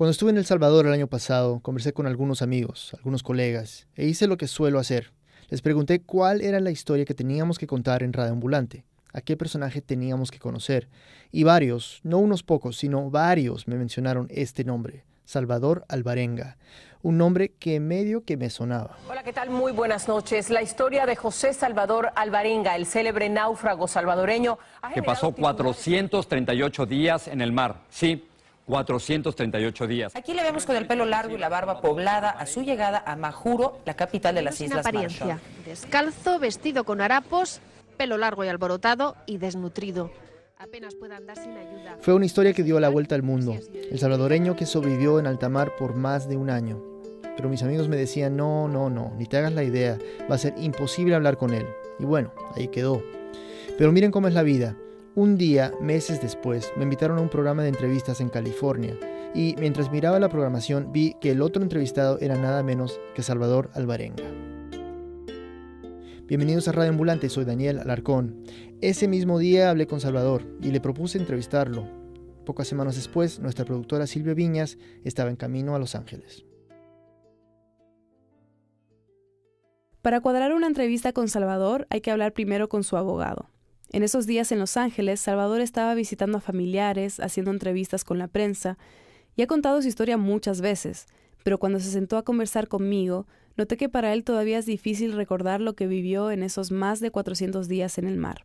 Cuando estuve en El Salvador el año pasado, conversé con algunos amigos, algunos colegas, e hice lo que suelo hacer. Les pregunté cuál era la historia que teníamos que contar en Radio Ambulante, a qué personaje teníamos que conocer. Y varios, no unos pocos, sino varios me mencionaron este nombre, Salvador Alvarenga. Un nombre que medio que me sonaba. Hola, ¿qué tal? Muy buenas noches. La historia de José Salvador Alvarenga, el célebre náufrago salvadoreño, que pasó 438 días en el mar. Sí, 438 días. Aquí le vemos con el pelo largo y la barba poblada a su llegada a Majuro, la capital de las Sin Islas apariencia, Marshall. descalzo, vestido con harapos, pelo largo y alborotado y desnutrido. Apenas puede andar sin ayuda. Fue una historia que dio la vuelta al mundo. El salvadoreño que sobrevivió en alta mar por más de un año. Pero mis amigos me decían, no, ni te hagas la idea, va a ser imposible hablar con él. Y bueno, ahí quedó. Pero miren cómo es la vida. Un día, meses después, me invitaron a un programa de entrevistas en California. Y mientras miraba la programación, vi que el otro entrevistado era nada menos que Salvador Alvarenga. Bienvenidos a Radio Ambulante, soy Daniel Alarcón. Ese mismo día hablé con Salvador y le propuse entrevistarlo. Pocas semanas después, nuestra productora Silvia Viñas estaba en camino a Los Ángeles. Para cuadrar una entrevista con Salvador hay que hablar primero con su abogado. En esos días en Los Ángeles, Salvador estaba visitando a familiares, haciendo entrevistas con la prensa y ha contado su historia muchas veces, pero cuando se sentó a conversar conmigo, noté que para él todavía es difícil recordar lo que vivió en esos más de 400 días en el mar.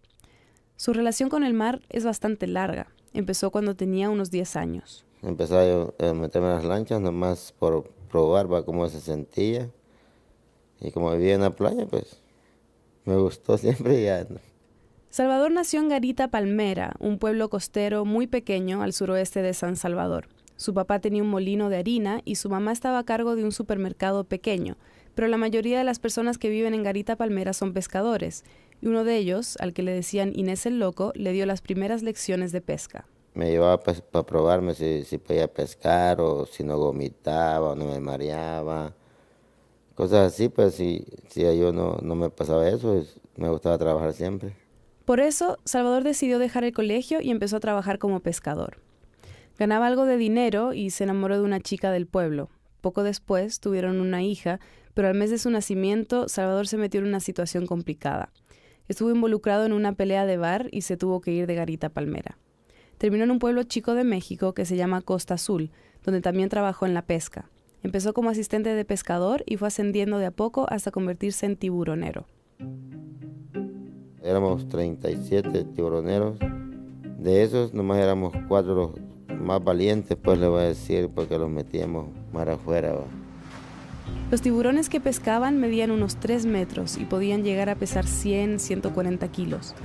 Su relación con el mar es bastante larga. Empezó cuando tenía unos 10 años. Empecé a meterme en las lanchas nomás por probar cómo se sentía. Y como vivía en la playa, pues me gustó siempre ya. Salvador nació en Garita Palmera, un pueblo costero muy pequeño al suroeste de San Salvador. Su papá tenía un molino de harina y su mamá estaba a cargo de un supermercado pequeño, pero la mayoría de las personas que viven en Garita Palmera son pescadores, y uno de ellos, al que le decían Inés el Loco, le dio las primeras lecciones de pesca. Me llevaba para probarme si podía pescar o si no vomitaba o no me mareaba. Cosas así, pues si yo no me pasaba eso, me gustaba trabajar siempre. Por eso, Salvador decidió dejar el colegio y empezó a trabajar como pescador. Ganaba algo de dinero y se enamoró de una chica del pueblo. Poco después tuvieron una hija, pero al mes de su nacimiento, Salvador se metió en una situación complicada. Estuvo involucrado en una pelea de bar y se tuvo que ir de Garita Palmera. Terminó en un pueblo chico de México que se llama Costa Azul, donde también trabajó en la pesca. Empezó como asistente de pescador y fue ascendiendo de a poco hasta convertirse en tiburonero. Éramos 37 tiburoneros. De esos, nomás éramos 4 los más valientes, pues le voy a decir, porque los metíamos mar afuera. ¿Va? Los tiburones que pescaban medían unos 3 metros y podían llegar a pesar 100, 140 kilos.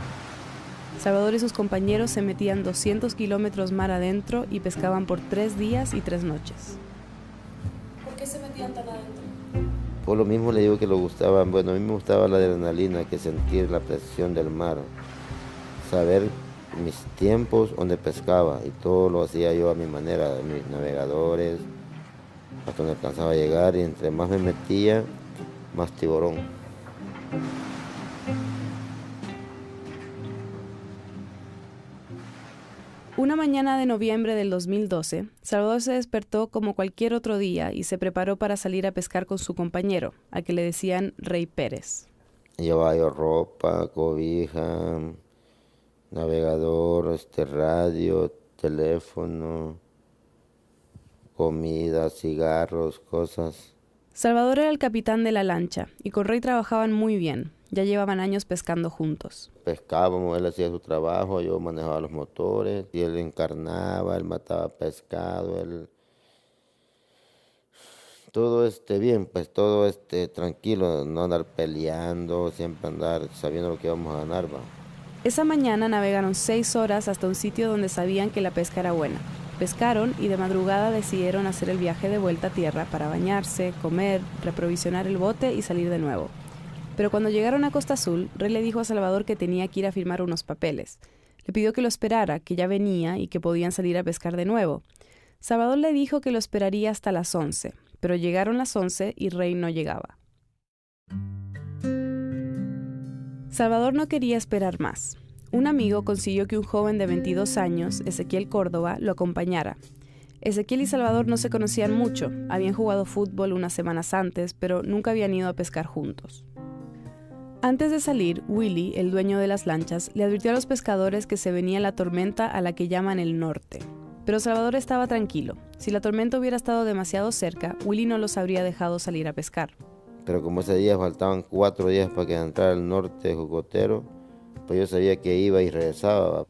Salvador y sus compañeros se metían 200 kilómetros mar adentro y pescaban por 3 días y 3 noches. ¿Por qué se metían tan adentro? Por lo mismo le digo que lo gustaba, bueno, a mí me gustaba la adrenalina, que sentir la presión del mar, saber mis tiempos donde pescaba y todo lo hacía yo a mi manera, mis navegadores, hasta donde alcanzaba a llegar y entre más me metía, más tiburón. Una mañana de noviembre del 2012, Salvador se despertó como cualquier otro día y se preparó para salir a pescar con su compañero, al que le decían Rey Pérez. Llevaba yo ropa, cobija, navegador, radio, teléfono, comida, cigarros, cosas. Salvador era el capitán de la lancha y con Rey trabajaban muy bien. Ya llevaban años pescando juntos. Pescábamos, él hacía su trabajo, yo manejaba los motores, y él encarnaba, él mataba pescado, él... Todo bien, pues todo tranquilo, no andar peleando, siempre andar sabiendo lo que íbamos a ganar, va. Esa mañana navegaron 6 horas hasta un sitio donde sabían que la pesca era buena. Pescaron y de madrugada decidieron hacer el viaje de vuelta a tierra para bañarse, comer, reprovisionar el bote y salir de nuevo. Pero cuando llegaron a Costa Azul, Rey le dijo a Salvador que tenía que ir a firmar unos papeles. Le pidió que lo esperara, que ya venía y que podían salir a pescar de nuevo. Salvador le dijo que lo esperaría hasta las 11, pero llegaron las 11 y Rey no llegaba. Salvador no quería esperar más. Un amigo consiguió que un joven de 22 años, Ezequiel Córdoba, lo acompañara. Ezequiel y Salvador no se conocían mucho, habían jugado fútbol unas semanas antes, pero nunca habían ido a pescar juntos. Antes de salir, Willy, el dueño de las lanchas, le advirtió a los pescadores que se venía la tormenta a la que llaman el norte. Pero Salvador estaba tranquilo. Si la tormenta hubiera estado demasiado cerca, Willy no los habría dejado salir a pescar. Pero como ese día faltaban 4 días para que entrara el norte jocotero, pues yo sabía que iba y regresaba.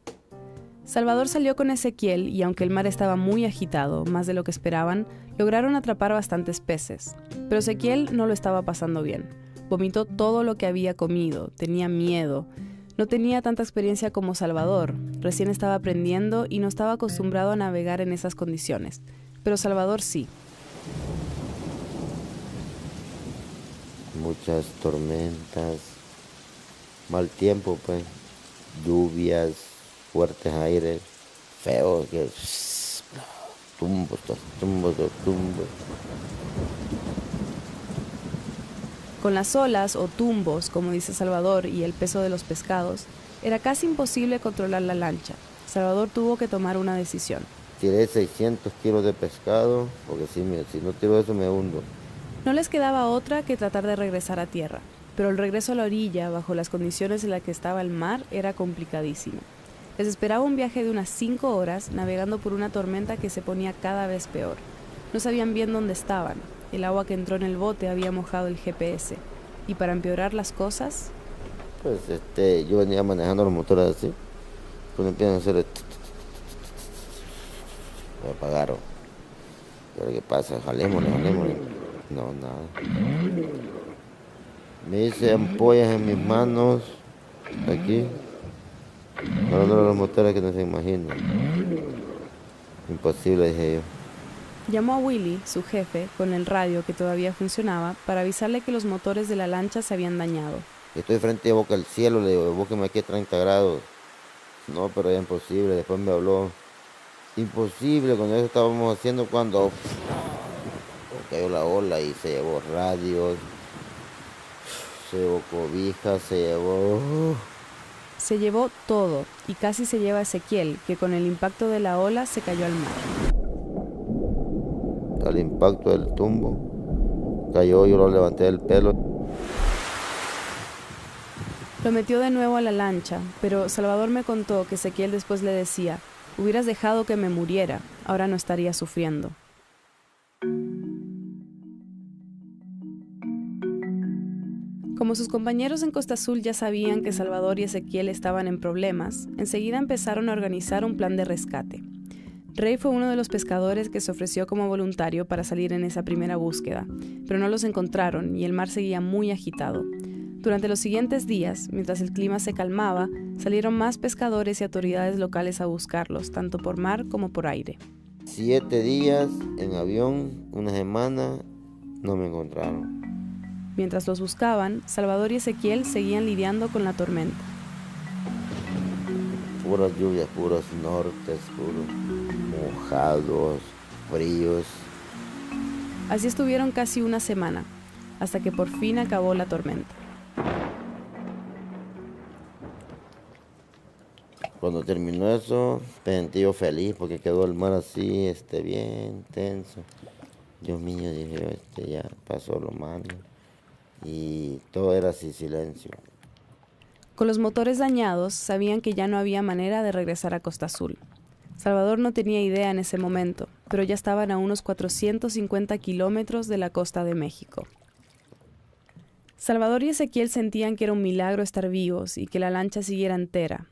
Salvador salió con Ezequiel y aunque el mar estaba muy agitado, más de lo que esperaban, lograron atrapar bastantes peces. Pero Ezequiel no lo estaba pasando bien. Vomitó todo lo que había comido, tenía miedo. No tenía tanta experiencia como Salvador, recién estaba aprendiendo y no estaba acostumbrado a navegar en esas condiciones. Pero Salvador sí. Muchas tormentas, mal tiempo pues, lluvias, fuertes aires, feos, que tumbos. Con las olas o tumbos, como dice Salvador, y el peso de los pescados, era casi imposible controlar la lancha. Salvador tuvo que tomar una decisión. Tiré 600 kilos de pescado, porque si no tiro eso me hundo. No les quedaba otra que tratar de regresar a tierra, pero el regreso a la orilla, bajo las condiciones en las que estaba el mar, era complicadísimo. Les esperaba un viaje de unas 5 horas, navegando por una tormenta que se ponía cada vez peor. No sabían bien dónde estaban. El agua que entró en el bote había mojado el GPS. Y para empeorar las cosas... Pues yo venía manejando los motores así. Cuando empiezan a hacer me apagaron. ¿Y ahora qué pasa? Jalémosle. No, nada. Me hice ampollas en mis manos. Aquí. Hablando de los motores que no se imaginan. Imposible, dije yo. Llamó a Willy, su jefe, con el radio que todavía funcionaba, para avisarle que los motores de la lancha se habían dañado. Estoy frente a boca al cielo, le digo, búsqueme aquí a 30 grados. No, pero era imposible. Después me habló. Imposible, cuando eso estábamos haciendo, cuando cayó la ola y se llevó radios, se llevó cobijas, se llevó... Se llevó todo y casi se lleva a Ezequiel, que con el impacto de la ola se cayó al mar. Al impacto del tumbo, cayó, yo lo levanté del pelo. Lo metió de nuevo a la lancha, pero Salvador me contó que Ezequiel después le decía, hubieras dejado que me muriera, ahora no estaría sufriendo. Como sus compañeros en Costa Azul ya sabían que Salvador y Ezequiel estaban en problemas, enseguida empezaron a organizar un plan de rescate. Rey fue uno de los pescadores que se ofreció como voluntario para salir en esa primera búsqueda, pero no los encontraron y el mar seguía muy agitado. Durante los siguientes días, mientras el clima se calmaba, salieron más pescadores y autoridades locales a buscarlos, tanto por mar como por aire. 7 días en avión, una semana, no me encontraron. Mientras los buscaban, Salvador y Ezequiel seguían lidiando con la tormenta. Puras lluvias, puros nortes, puros mojados, fríos. Así estuvieron casi una semana, hasta que por fin acabó la tormenta. Cuando terminó eso, me sentí yo feliz porque quedó el mar así, bien tenso. Dios mío, dije yo, ya pasó lo malo. Y todo era así, silencio. Con los motores dañados, sabían que ya no había manera de regresar a Costa Azul. Salvador no tenía idea en ese momento, pero ya estaban a unos 450 kilómetros de la costa de México. Salvador y Ezequiel sentían que era un milagro estar vivos y que la lancha siguiera entera.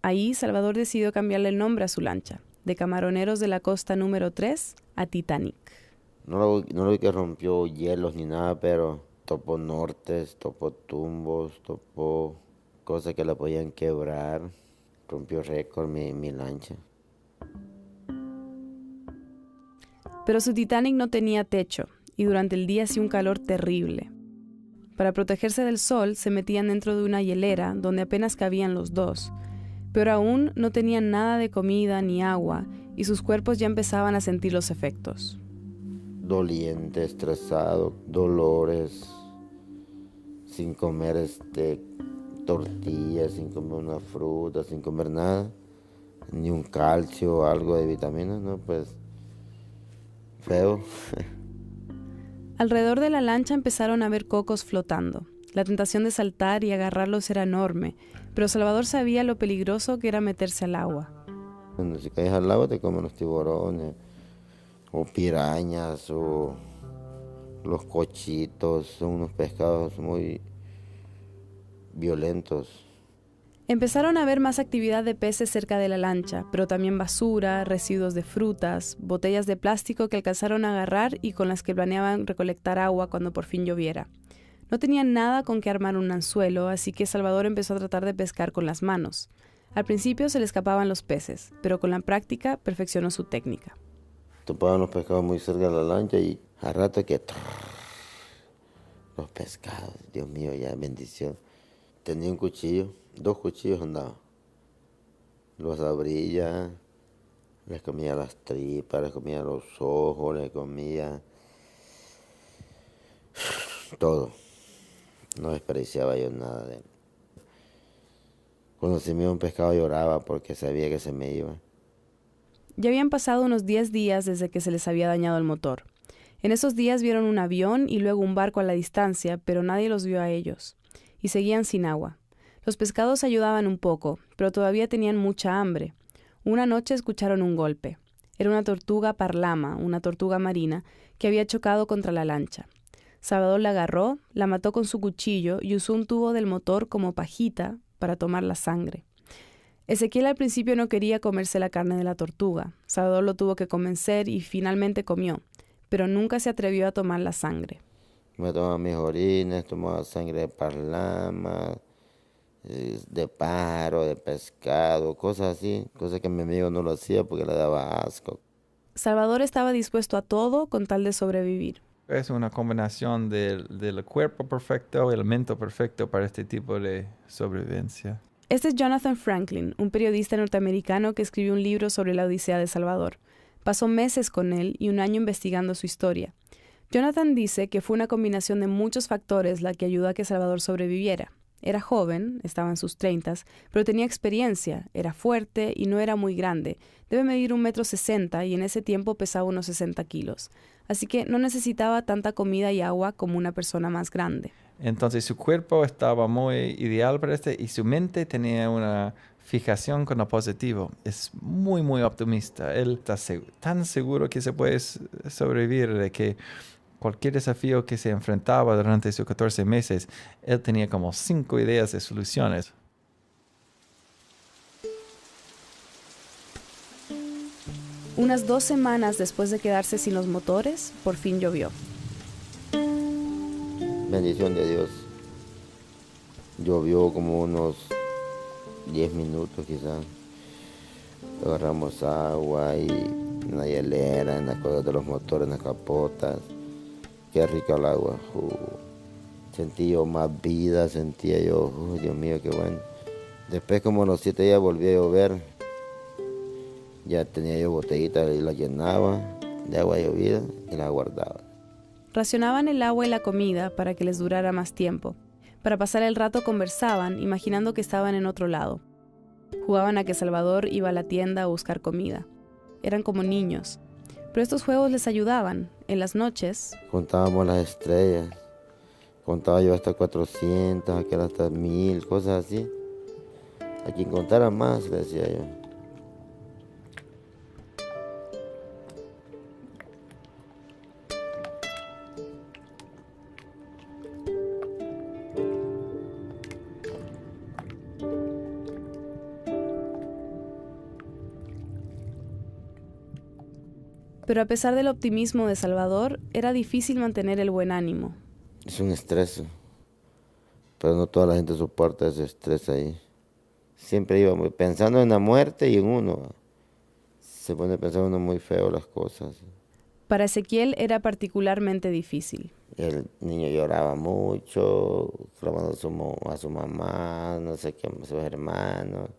Ahí, Salvador decidió cambiarle el nombre a su lancha, de Camaroneros de la Costa número 3 a Titanic. No lo vi que rompió hielos ni nada, pero topó nortes, topó tumbos, topó cosas que la podían quebrar. Rompió récord mi lancha. Pero su Titanic no tenía techo y durante el día hacía un calor terrible. Para protegerse del sol se metían dentro de una hielera donde apenas cabían los dos. Pero aún no tenían nada de comida ni agua y sus cuerpos ya empezaban a sentir los efectos. Doliente, estresado, dolores, sin comer tortillas, sin comer una fruta, sin comer nada, ni un calcio o algo de vitaminas, ¿no? Pues Feo. Alrededor de la lancha empezaron a ver cocos flotando. La tentación de saltar y agarrarlos era enorme, pero Salvador sabía lo peligroso que era meterse al agua. Cuando si caes al agua te comen los tiburones, o pirañas, o los cochitos. Son unos pescados muy violentos. Empezaron a ver más actividad de peces cerca de la lancha, pero también basura, residuos de frutas, botellas de plástico que alcanzaron a agarrar y con las que planeaban recolectar agua cuando por fin lloviera. No tenían nada con que armar un anzuelo, así que Salvador empezó a tratar de pescar con las manos. Al principio se le escapaban los peces, pero con la práctica perfeccionó su técnica. Topaban los pescados muy cerca de la lancha y al rato que... Los pescados, Dios mío, ya bendición. Tenía un cuchillo, 2 cuchillos andaba. Los abría, les comía las tripas, les comía los ojos, les comía todo. No desperdiciaba yo nada de él. Cuando se me iba un pescado lloraba porque sabía que se me iba. Ya habían pasado unos 10 días desde que se les había dañado el motor. En esos días vieron un avión y luego un barco a la distancia, pero nadie los vio a ellos. Y seguían sin agua. Los pescados ayudaban un poco, pero todavía tenían mucha hambre. Una noche escucharon un golpe. Era una tortuga parlama, una tortuga marina, que había chocado contra la lancha. Salvador la agarró, la mató con su cuchillo y usó un tubo del motor como pajita para tomar la sangre. Ezequiel al principio no quería comerse la carne de la tortuga. Salvador lo tuvo que convencer y finalmente comió, pero nunca se atrevió a tomar la sangre. Me tomaba mis orines, tomaba sangre de parlama, de pájaro, de pescado, cosas así, cosas que mi amigo no lo hacía porque le daba asco. Salvador estaba dispuesto a todo con tal de sobrevivir. Es una combinación del cuerpo perfecto y el mente perfecto para este tipo de sobrevivencia. Este es Jonathan Franklin, un periodista norteamericano que escribió un libro sobre la Odisea de Salvador. Pasó meses con él y un año investigando su historia. Jonathan dice que fue una combinación de muchos factores la que ayudó a que Salvador sobreviviera. Era joven, estaba en sus 30s, pero tenía experiencia, era fuerte y no era muy grande. Debe medir 1,60 m y en ese tiempo pesaba unos 60 kilos. Así que no necesitaba tanta comida y agua como una persona más grande. Entonces su cuerpo estaba muy ideal para y su mente tenía una fijación con lo positivo. Es muy, muy optimista. Él está tan seguro que se puede sobrevivir, de que cualquier desafío que se enfrentaba durante sus 14 meses, él tenía como 5 ideas de soluciones. Unas 2 semanas después de quedarse sin los motores, por fin llovió. Bendición de Dios. Llovió como unos 10 minutos quizás. Agarramos agua y en la hielera, en las cosas de los motores, en las capotas. Qué rica el agua. Sentí yo más vida, sentía yo, Dios mío, qué bueno. Después como a los 7 días volví a llover. Ya tenía yo botellitas y la llenaba de agua llovida y la guardaba. Racionaban el agua y la comida para que les durara más tiempo. Para pasar el rato conversaban, imaginando que estaban en otro lado. Jugaban a que Salvador iba a la tienda a buscar comida. Eran como niños. Pero estos juegos les ayudaban. En las noches contábamos las estrellas. Contaba yo hasta 400, aquel hasta 1000, cosas así. A quien contara más, le decía yo. Pero a pesar del optimismo de Salvador, era difícil mantener el buen ánimo. Es un estrés, pero no toda la gente soporta ese estrés ahí. Siempre iba pensando en la muerte y en uno. Se pone a pensar uno muy feo las cosas. Para Ezequiel era particularmente difícil. El niño lloraba mucho, clamando a su mamá, no sé qué, a sus hermanos.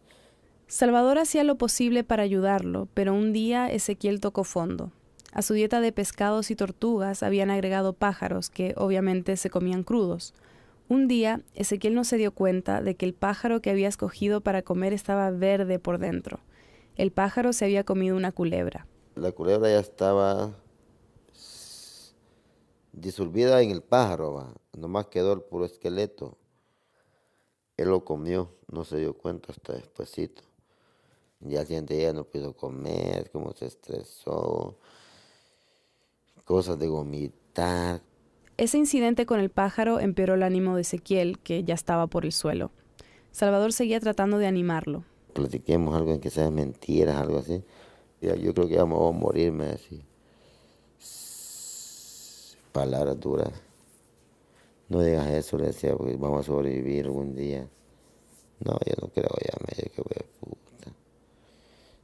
Salvador hacía lo posible para ayudarlo, pero un día Ezequiel tocó fondo. A su dieta de pescados y tortugas habían agregado pájaros que obviamente se comían crudos. Un día Ezequiel no se dio cuenta de que el pájaro que había escogido para comer estaba verde por dentro. El pájaro se había comido una culebra. La culebra ya estaba disolvida en el pájaro, va. Nomás quedó el puro esqueleto. Él lo comió, no se dio cuenta hasta despuesito. Ya al siguiente día no pudo comer, como se estresó, cosas de vomitar. Ese incidente con el pájaro empeoró el ánimo de Ezequiel, que ya estaba por el suelo. Salvador seguía tratando de animarlo. Platiquemos algo en que sean mentiras, algo así. Ya, yo creo que vamos a morirme así. Palabras duras. No digas eso, le decía, porque vamos a sobrevivir algún día. No, yo no creo, ya me dije, puta.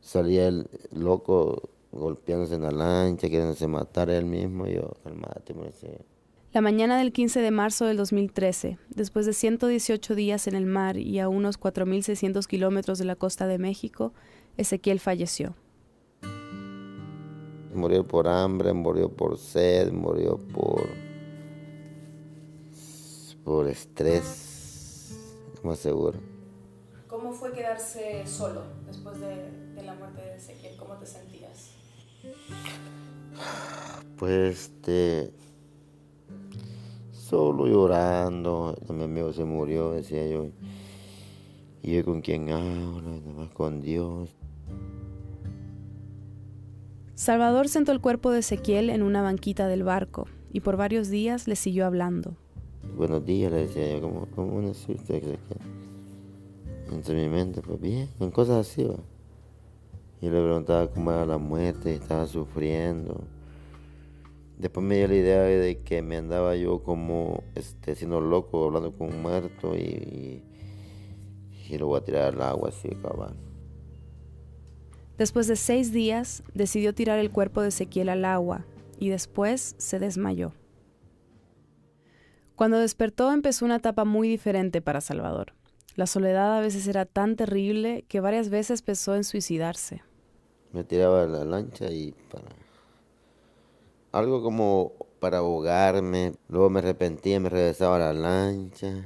Salía el loco golpeándose en la lancha, queriéndose matar él mismo. Yo, calmate, me decía. La mañana del 15 de marzo del 2013, después de 118 días en el mar y a unos 4.600 kilómetros de la costa de México, Ezequiel falleció. Murió por hambre, murió por sed, murió por estrés, más seguro. ¿Cómo fue quedarse solo después de la muerte de Ezequiel? ¿Cómo te sentías? Pues solo llorando. Mi amigo se murió, decía yo. ¿Y yo con quién hablo? Nada más con Dios. Salvador sentó el cuerpo de Ezequiel en una banquita del barco y por varios días le siguió hablando. Buenos días, le decía yo, ¿cómo necesito Ezequiel? Entre mi mente, pues bien, en cosas así, ¿va? Y le preguntaba cómo era la muerte, estaba sufriendo. Después me dio la idea de que me andaba yo como siendo loco, hablando con un muerto y lo voy a tirar al agua así, cabal. Después de 6 días, decidió tirar el cuerpo de Ezequiel al agua y después se desmayó. Cuando despertó empezó una etapa muy diferente para Salvador. La soledad a veces era tan terrible que varias veces pensó en suicidarse. Me tiraba a la lancha y algo como para ahogarme. Luego me arrepentía, me regresaba a la lancha.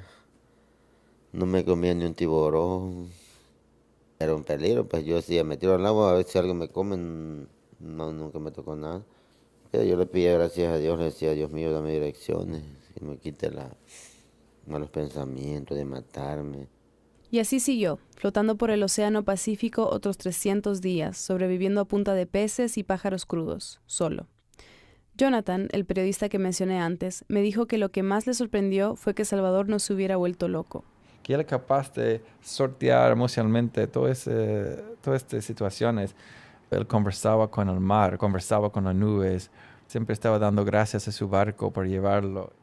No me comía ni un tiburón. Era un peligro, pues yo decía, me tiro al agua a ver si algo me come. No, nunca me tocó nada. Pero yo le pedía gracias a Dios, le decía, Dios mío, dame direcciones. Y me quite malos pensamientos de matarme. Y así siguió, flotando por el Océano Pacífico otros 300 días, sobreviviendo a punta de peces y pájaros crudos, solo. Jonathan, el periodista que mencioné antes, me dijo que lo que más le sorprendió fue que Salvador no se hubiera vuelto loco. Que él es capaz de sortear emocionalmente todas estas situaciones. Él conversaba con el mar, conversaba con las nubes, siempre estaba dando gracias a su barco por llevarlo.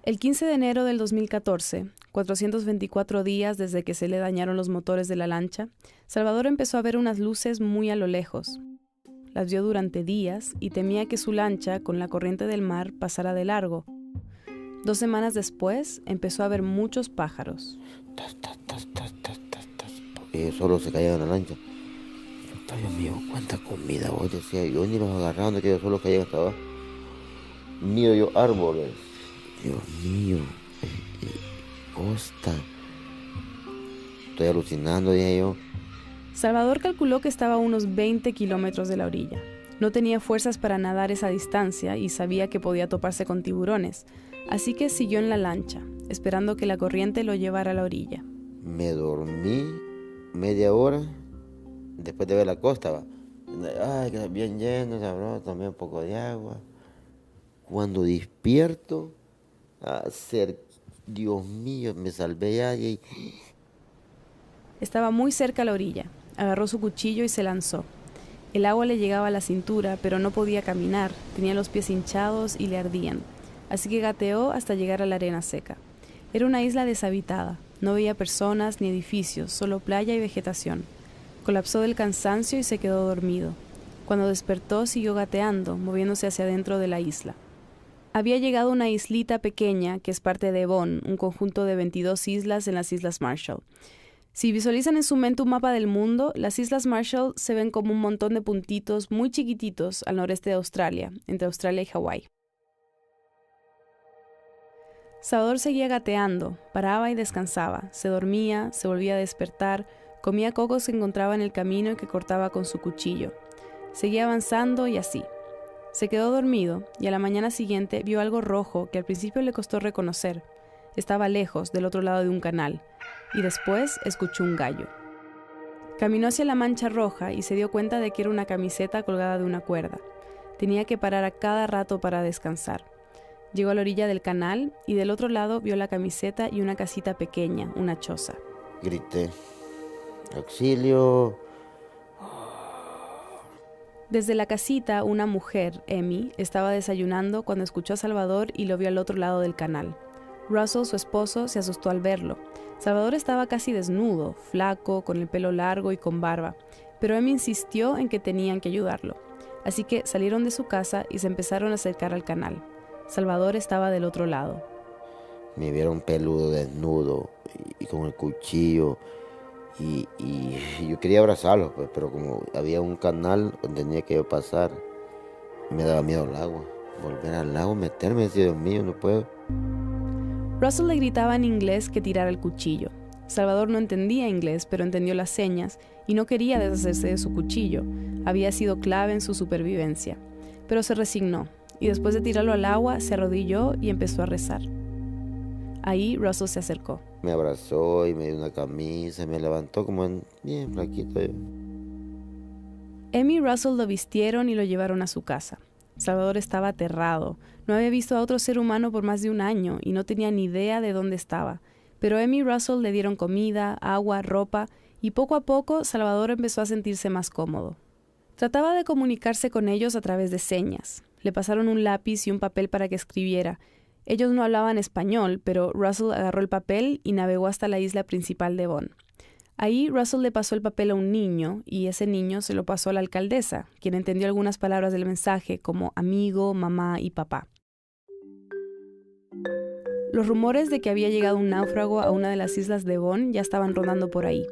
El 15 de enero del 2014, 424 días desde que se le dañaron los motores de la lancha, Salvador empezó a ver unas luces muy a lo lejos. Las vio durante días y temía que su lancha, con la corriente del mar, pasara de largo. 2 semanas después, empezó a ver muchos pájaros. Porque ellos solo se caían en la lancha. Dios mío, cuánta comida, vos decía, yo ni los agarraba, que ellos solo caían hasta abajo. Miro yo árboles. Dios mío, costa. Estoy alucinando, dije yo. Salvador calculó que estaba a unos 20 kilómetros de la orilla. No tenía fuerzas para nadar esa distancia y sabía que podía toparse con tiburones, así que siguió en la lancha, esperando que la corriente lo llevara a la orilla. Me dormí media hora después de ver la costa. ¿Va? Ay, que bien lleno, sabroso, tomé un poco de agua. Cuando despierto, Dios mío, me salvé ya. Estaba muy cerca a la orilla. Agarró su cuchillo y se lanzó. El agua le llegaba a la cintura, pero no podía caminar. Tenía los pies hinchados y le ardían. Así que gateó hasta llegar a la arena seca. Era una isla deshabitada. No veía personas ni edificios, solo playa y vegetación. Colapsó del cansancio y se quedó dormido. Cuando despertó, siguió gateando, moviéndose hacia adentro de la isla. Había llegado a una islita pequeña que es parte de Bon, un conjunto de 22 islas en las Islas Marshall. Si visualizan en su mente un mapa del mundo, las Islas Marshall se ven como un montón de puntitos muy chiquititos al noreste de Australia, entre Australia y Hawái. Salvador seguía gateando, paraba y descansaba, se dormía, se volvía a despertar, comía cocos que encontraba en el camino y que cortaba con su cuchillo. Seguía avanzando y así. Se quedó dormido y a la mañana siguiente vio algo rojo que al principio le costó reconocer. Estaba lejos, del otro lado de un canal, y después escuchó un gallo. Caminó hacia la mancha roja y se dio cuenta de que era una camiseta colgada de una cuerda. Tenía que parar a cada rato para descansar. Llegó a la orilla del canal y del otro lado vio la camiseta y una casita pequeña, una choza. Grité, auxilio. Desde la casita, una mujer, Emi, estaba desayunando cuando escuchó a Salvador y lo vio al otro lado del canal. Russell, su esposo, se asustó al verlo. Salvador estaba casi desnudo, flaco, con el pelo largo y con barba, pero Emi insistió en que tenían que ayudarlo. Así que salieron de su casa y se empezaron a acercar al canal. Salvador estaba del otro lado. Me vieron peludo, desnudo y con el cuchillo. Y yo quería abrazarlo, pues, pero como había un canal donde tenía que yo pasar, me daba miedo el agua. Volver al lago, meterme, decía, Dios mío, no puedo. Russell le gritaba en inglés que tirara el cuchillo. Salvador no entendía inglés, pero entendió las señas y no quería deshacerse de su cuchillo. Había sido clave en su supervivencia. Pero se resignó y después de tirarlo al agua, se arrodilló y empezó a rezar. Ahí Russell se acercó. Me abrazó y me dio una camisa, me levantó como bien flaquito. Emi y Russell lo vistieron y lo llevaron a su casa. Salvador estaba aterrado. No había visto a otro ser humano por más de un año y no tenía ni idea de dónde estaba. Pero Emi y Russell le dieron comida, agua, ropa y poco a poco Salvador empezó a sentirse más cómodo. Trataba de comunicarse con ellos a través de señas. Le pasaron un lápiz y un papel para que escribiera. Ellos no hablaban español, pero Russell agarró el papel y navegó hasta la isla principal de Von. Ahí Russell le pasó el papel a un niño y ese niño se lo pasó a la alcaldesa, quien entendió algunas palabras del mensaje como amigo, mamá y papá. Los rumores de que había llegado un náufrago a una de las islas de Von ya estaban rondando por ahí.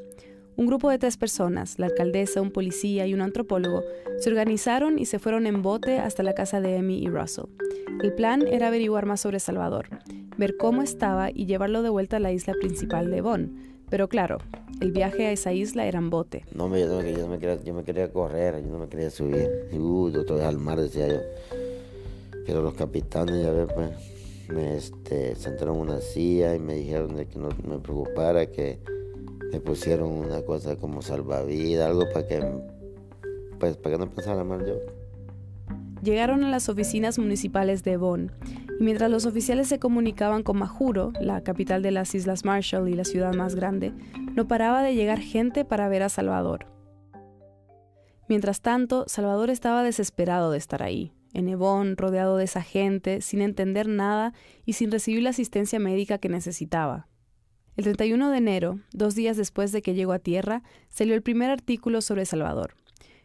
Un grupo de 3 personas, la alcaldesa, un policía y un antropólogo, se organizaron y se fueron en bote hasta la casa de Emi y Russell. El plan era averiguar más sobre Salvador, ver cómo estaba y llevarlo de vuelta a la isla principal de Von. Pero claro, el viaje a esa isla era en bote. No, yo me quería correr, yo no me quería subir. Otra vez al mar, decía yo. Pero los capitanes, ya ves, pues, me sentaron en una silla y me dijeron de que no me preocupara, que me pusieron una cosa como salvavidas, algo para que no pensara mal yo. Llegaron a las oficinas municipales de Von, y mientras los oficiales se comunicaban con Majuro, la capital de las Islas Marshall y la ciudad más grande, no paraba de llegar gente para ver a Salvador. Mientras tanto, Salvador estaba desesperado de estar ahí, en Evon, rodeado de esa gente, sin entender nada y sin recibir la asistencia médica que necesitaba. El 31 de enero, 2 días después de que llegó a tierra, salió el primer artículo sobre Salvador.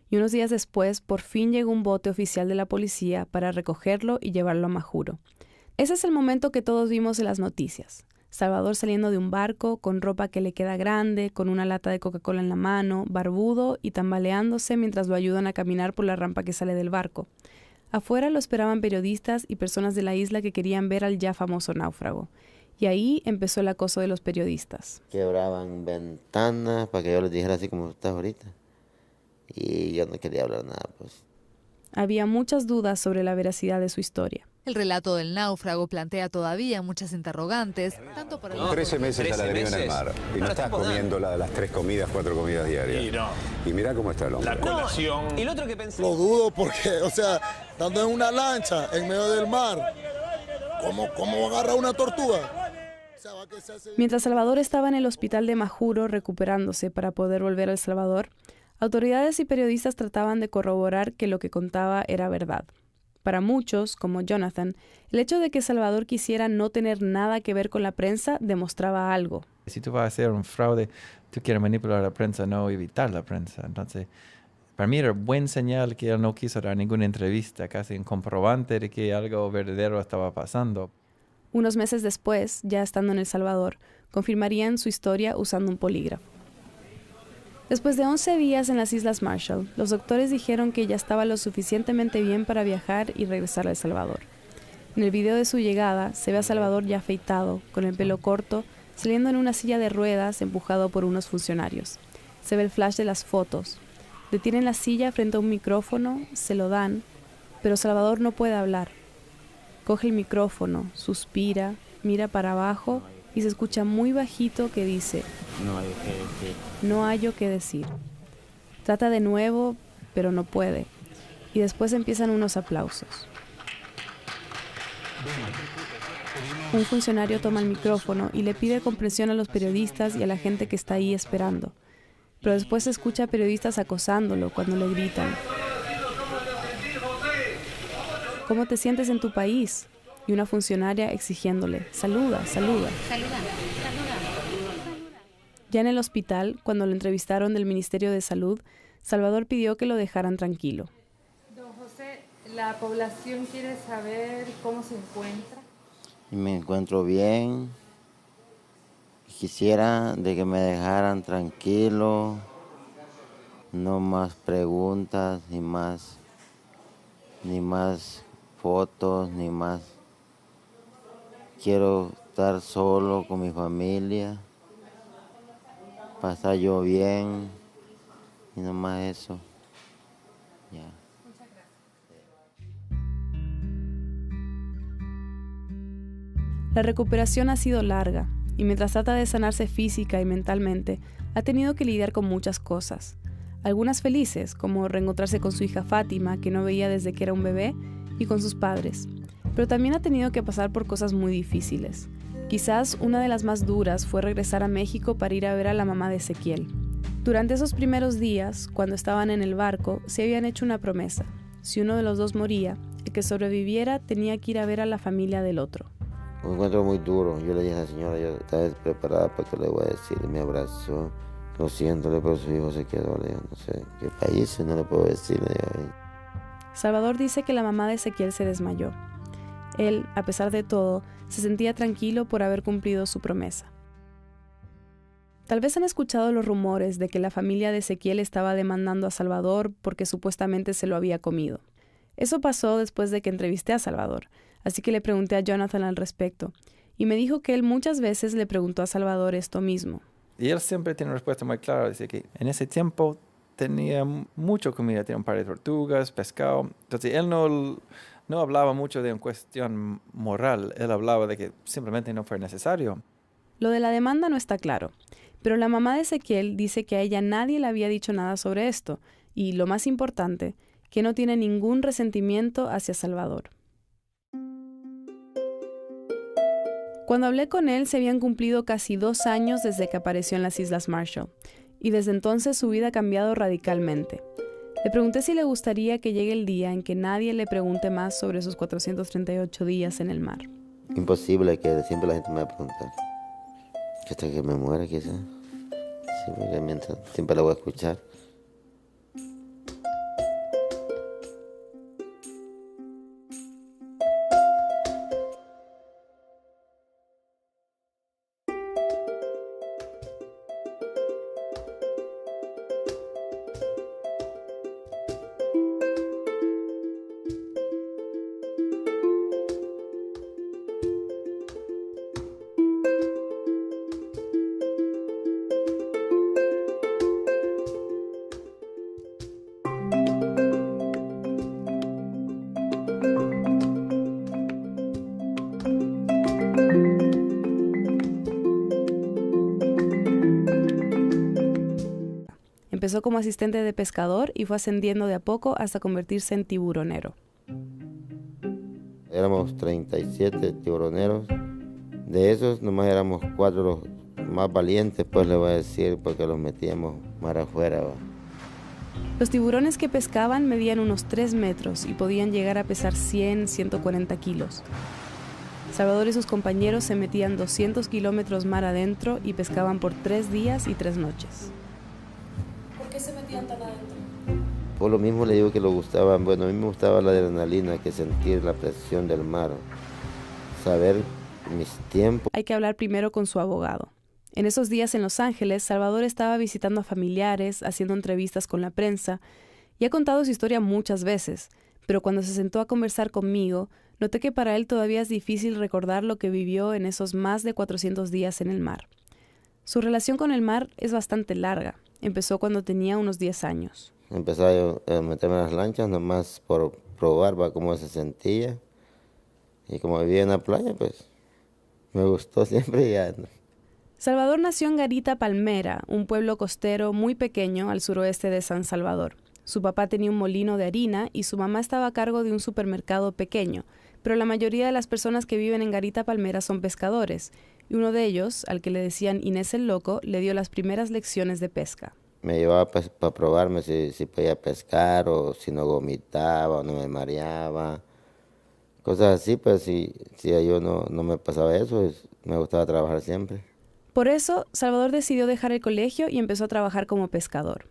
Y unos días después, por fin llegó un bote oficial de la policía para recogerlo y llevarlo a Majuro. Ese es el momento que todos vimos en las noticias. Salvador saliendo de un barco, con ropa que le queda grande, con una lata de Coca-Cola en la mano, barbudo y tambaleándose mientras lo ayudan a caminar por la rampa que sale del barco. Afuera lo esperaban periodistas y personas de la isla que querían ver al ya famoso náufrago. Y ahí empezó el acoso de los periodistas. Quebraban ventanas para que yo les dijera así como estás ahorita. Y yo no quería hablar nada, pues. Había muchas dudas sobre la veracidad de su historia. El relato del náufrago plantea todavía muchas interrogantes, tanto para el... 13 meses a la deriva en el mar. Y no estás comiendo las 3 comidas, 4 comidas diarias. Y mira cómo está el hombre. La colación. Y lo otro que pensé... Lo dudo porque, estando en una lancha en medio del mar, ¿cómo agarra una tortuga? Mientras Salvador estaba en el hospital de Majuro recuperándose para poder volver a El Salvador, autoridades y periodistas trataban de corroborar que lo que contaba era verdad. Para muchos, como Jonathan, el hecho de que Salvador quisiera no tener nada que ver con la prensa demostraba algo. Si tú vas a hacer un fraude, tú quieres manipular la prensa, no evitar la prensa. Entonces, para mí era buen señal que él no quiso dar ninguna entrevista, casi un comprobante de que algo verdadero estaba pasando. Unos meses después, ya estando en El Salvador, confirmarían su historia usando un polígrafo. Después de 11 días en las Islas Marshall, los doctores dijeron que ya estaba lo suficientemente bien para viajar y regresar a El Salvador. En el video de su llegada, se ve a Salvador ya afeitado, con el pelo corto, saliendo en una silla de ruedas empujado por unos funcionarios. Se ve el flash de las fotos. Detienen la silla frente a un micrófono, se lo dan, Pero Salvador no puede hablar. Coge el micrófono, suspira, mira para abajo y se escucha muy bajito que dice: no hallo qué decir. Trata de nuevo, pero no puede. Y después empiezan unos aplausos. Un funcionario toma el micrófono y le pide comprensión a los periodistas y a la gente que está ahí esperando. Pero después se escucha a periodistas acosándolo cuando le gritan: ¿cómo te sientes en tu país? Y una funcionaria exigiéndole: saluda, saluda. Ya en el hospital, cuando lo entrevistaron del Ministerio de Salud, Salvador pidió que lo dejaran tranquilo. Don José, la población quiere saber cómo se encuentra. Me encuentro bien. Quisiera de que me dejaran tranquilo. No más preguntas, ni más fotos, ni más. Quiero estar solo con mi familia, pasar yo bien, y no más eso. Ya. La recuperación ha sido larga, y mientras trata de sanarse física y mentalmente, ha tenido que lidiar con muchas cosas. Algunas felices, como reencontrarse con su hija Fátima, que no veía desde que era un bebé, y con sus padres. Pero también ha tenido que pasar por cosas muy difíciles. Quizás una de las más duras fue regresar a México para ir a ver a la mamá de Ezequiel. Durante esos primeros días, cuando estaban en el barco, se habían hecho una promesa. Si uno de los dos moría, el que sobreviviera tenía que ir a ver a la familia del otro. Me encuentro muy duro. Yo le dije a la señora, yo estaba despreparada para que le voy a decir. Me abrazó. Lo siento, pero su hijo se quedó. Le digo, no sé qué país, no le puedo decir. Salvador dice que la mamá de Ezequiel se desmayó. Él, a pesar de todo, se sentía tranquilo por haber cumplido su promesa. Tal vez han escuchado los rumores de que la familia de Ezequiel estaba demandando a Salvador porque supuestamente se lo había comido. Eso pasó después de que entrevisté a Salvador, así que le pregunté a Jonathan al respecto, y me dijo que él muchas veces le preguntó a Salvador esto mismo. Y él siempre tiene una respuesta muy clara, dice que en ese tiempo tenía mucha comida, tenía un par de tortugas, pescado, entonces él no hablaba mucho de una cuestión moral, él hablaba de que simplemente no fue necesario. Lo de la demanda no está claro, pero la mamá de Ezequiel dice que a ella nadie le había dicho nada sobre esto, y lo más importante, que no tiene ningún resentimiento hacia Salvador. Cuando hablé con él se habían cumplido casi 2 años desde que apareció en las Islas Marshall, y desde entonces su vida ha cambiado radicalmente. Le pregunté si le gustaría que llegue el día en que nadie le pregunte más sobre sus 438 días en el mar. Imposible que siempre la gente me va a preguntar. Hasta que me muera, quizás. Sí, porque mientras siempre la voy a escuchar. Empezó como asistente de pescador y fue ascendiendo de a poco hasta convertirse en tiburonero. Éramos 37 tiburoneros. De esos nomás éramos 4 los más valientes, pues le voy a decir, porque los metíamos mar afuera. ¿Va? Los tiburones que pescaban medían unos 3 metros y podían llegar a pesar 100, 140 kilos. Salvador y sus compañeros se metían 200 kilómetros mar adentro y pescaban por 3 días y 3 noches. ¿Por qué se metían tan adentro? Por lo mismo le digo que lo gustaba, bueno, a mí me gustaba la adrenalina, que sentir la presión del mar, saber mis tiempos. Hay que hablar primero con su abogado. En esos días en Los Ángeles, Salvador estaba visitando a familiares, haciendo entrevistas con la prensa, y ha contado su historia muchas veces, pero cuando se sentó a conversar conmigo, noté que para él todavía es difícil recordar lo que vivió en esos más de 400 días en el mar. Su relación con el mar es bastante larga. Empezó cuando tenía unos 10 años. Empezaba yo a meterme en las lanchas nomás por probar cómo se sentía. Y como vivía en la playa, pues me gustó siempre ya. Salvador nació en Garita Palmera, un pueblo costero muy pequeño al suroeste de San Salvador. Su papá tenía un molino de harina y su mamá estaba a cargo de un supermercado pequeño, pero la mayoría de las personas que viven en Garita Palmera son pescadores, y uno de ellos, al que le decían Inés el Loco, le dio las primeras lecciones de pesca. Me llevaba para probarme si podía pescar o si no vomitaba o no me mareaba. Cosas así, pues si yo no me pasaba eso, me gustaba trabajar siempre. Por eso, Salvador decidió dejar el colegio y empezó a trabajar como pescador.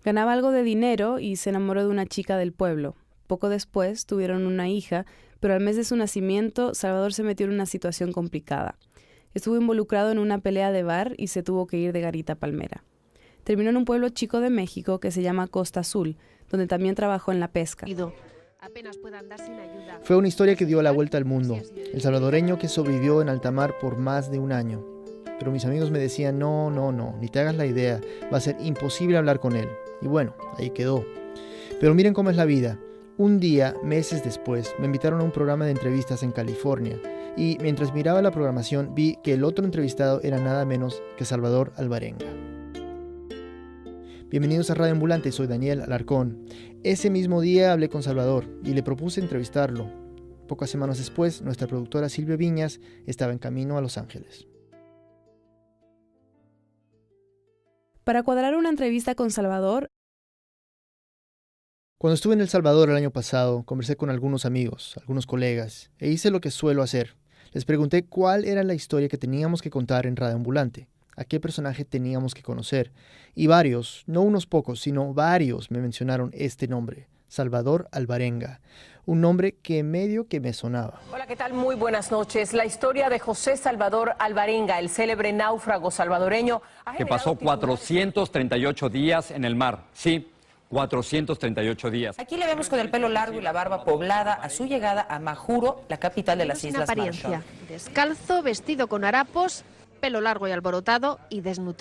Ganaba algo de dinero y se enamoró de una chica del pueblo. Poco después tuvieron una hija, pero al mes de su nacimiento, Salvador se metió en una situación complicada. Estuvo involucrado en una pelea de bar y se tuvo que ir de Garita Palmera. Terminó en un pueblo chico de México que se llama Costa Azul, donde también trabajó en la pesca. Apenas puedan dar sin ayuda. Fue una historia que dio la vuelta al mundo. El salvadoreño que sobrevivió en alta mar por más de un año. Pero mis amigos me decían, no, ni te hagas la idea, va a ser imposible hablar con él. Y bueno, ahí quedó. Pero miren cómo es la vida. Un día, meses después, me invitaron a un programa de entrevistas en California. Y mientras miraba la programación, vi que el otro entrevistado era nada menos que Salvador Alvarenga. Bienvenidos a Radio Ambulante, soy Daniel Alarcón. Ese mismo día hablé con Salvador y le propuse entrevistarlo. Pocas semanas después, nuestra productora Silvia Viñas estaba en camino a Los Ángeles. Para cuadrar una entrevista con Salvador, cuando estuve en El Salvador el año pasado, conversé con algunos amigos, algunos colegas, e hice lo que suelo hacer. Les pregunté cuál era la historia que teníamos que contar en Radio Ambulante, a qué personaje teníamos que conocer. Y varios, no unos pocos, sino varios me mencionaron este nombre, Salvador Alvarenga. Un nombre que medio que me sonaba. Hola, ¿qué tal? Muy buenas noches. La historia de José Salvador Alvarenga, el célebre náufrago salvadoreño, que pasó 438 días en el mar. Sí, 438 días. Aquí le vemos con el pelo largo y la barba poblada a su llegada a Majuro, la capital de las Sin Islas apariencia, Marshall. descalzo, vestido con harapos, pelo largo y alborotado y desnutrido.